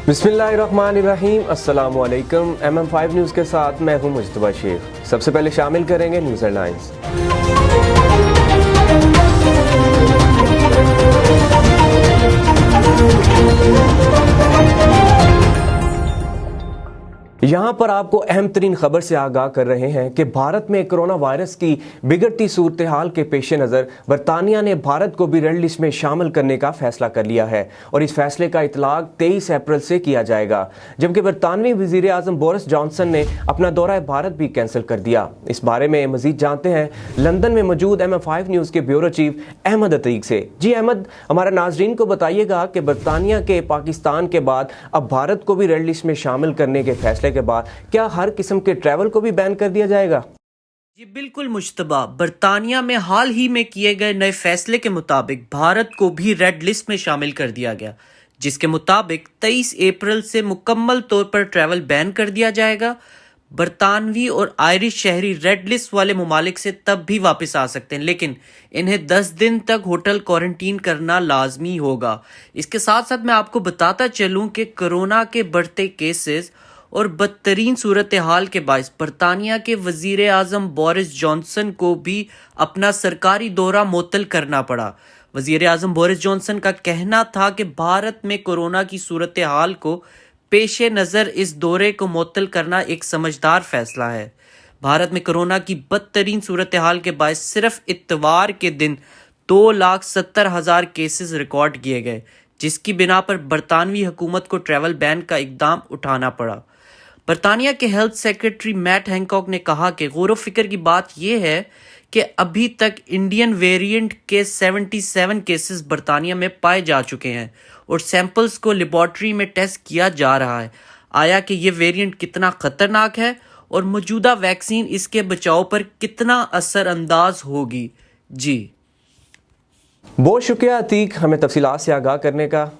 बिस्मिल्लाहिर्रहमानिर्रहीम। अस्सलाम वालेकुम। MM5 न्यूज़ के साथ मैं हूं मुज्तबा शेख। सबसे पहले शामिल करेंगे न्यूज़ हेडलाइंस। यहाँ पर आपको अहम तरीन खबर से आगाह कर रहे हैं कि भारत में कोरोना वायरस की बिगड़ती सूरत हाल के पेश नज़र बरतानिया ने भारत को भी रेड लिस्ट में शामिल करने का फैसला कर लिया है और इस फैसले का इतलाक 23 अप्रैल से किया जाएगा, जबकि बरतानवी वज़ीर आज़म बोरिस जॉनसन ने अपना दौरा भारत भी कैंसिल कर दिया। इस बारे में मज़ीद जानते हैं लंदन में मौजूद MM5 न्यूज़ के ब्यूरो चीफ अहमद अतीक से। जी अहमद, हमारे नाजरीन को बताइएगा कि बरतानिया के पाकिस्तान के बाद अब भारत को भी रेड लिस्ट में शामिल करने के फैसले के बाद क्या हर किस्म के ट्रैवल को भी बैन कर दिया जाएगा? जी बिल्कुल मुश्तबा, बरतानिया में हाल ही में किए गए नए फैसले के मुताबिक भारत को भी रेड लिस्ट में शामिल कर दिया गया, जिसके मुताबिक 23 अप्रैल से मुकम्मल तौर पर ट्रैवल बैन कर दिया जाएगा। बरतानवी और आयरिश शहरी रेड लिस्ट वाले मुमालिक से तब भी वापस आ सकते हैं, लेकिन इन्हें 10 दिन तक होटल क्वारंटीन करना लाजमी होगा। इसके साथ साथ मैं आपको बताता चलूं कि कोरोना के बढ़ते केसेस और बदतरीन सूरत हाल के बायस बरतानिया के वजीर आज़म बोरिस जॉनसन को भी अपना सरकारी दौरा मुअत्तल करना पड़ा। वजीर आज़म बोरिस जॉनसन का कहना था कि भारत में कोरोना की सूरत हाल को पेश नज़र इस दौरे को मुअत्तल करना एक समझदार फैसला है। भारत में कोरोना की बदतरीन सूरत हाल के बायस सिर्फ इतवार के दिन 2,70,000 केसेस रिकॉर्ड किए गए, जिसकी बिना पर बरतानवी हुकूमत को ट्रैवल बैन का इकदाम उठाना पड़ा। बरतानिया के हेल्थ सेक्रेटरी मैट हैंकॉक ने कहा कि गौर फिक्र की बात यह है कि अभी तक इंडियन वेरिएंट के 77 केसेस बरतानिया में पाए जा चुके हैं और सैंपल्स को लेबॉर्ट्री में टेस्ट किया जा रहा है। आया कि ये वेरिएंट कितना खतरनाक है और मौजूदा वैक्सीन इसके बचाव पर कितना असर अंदाज होगी। जी बहुत शुक्रिया अतीक, हमें तफसीलात से आगाह करने का।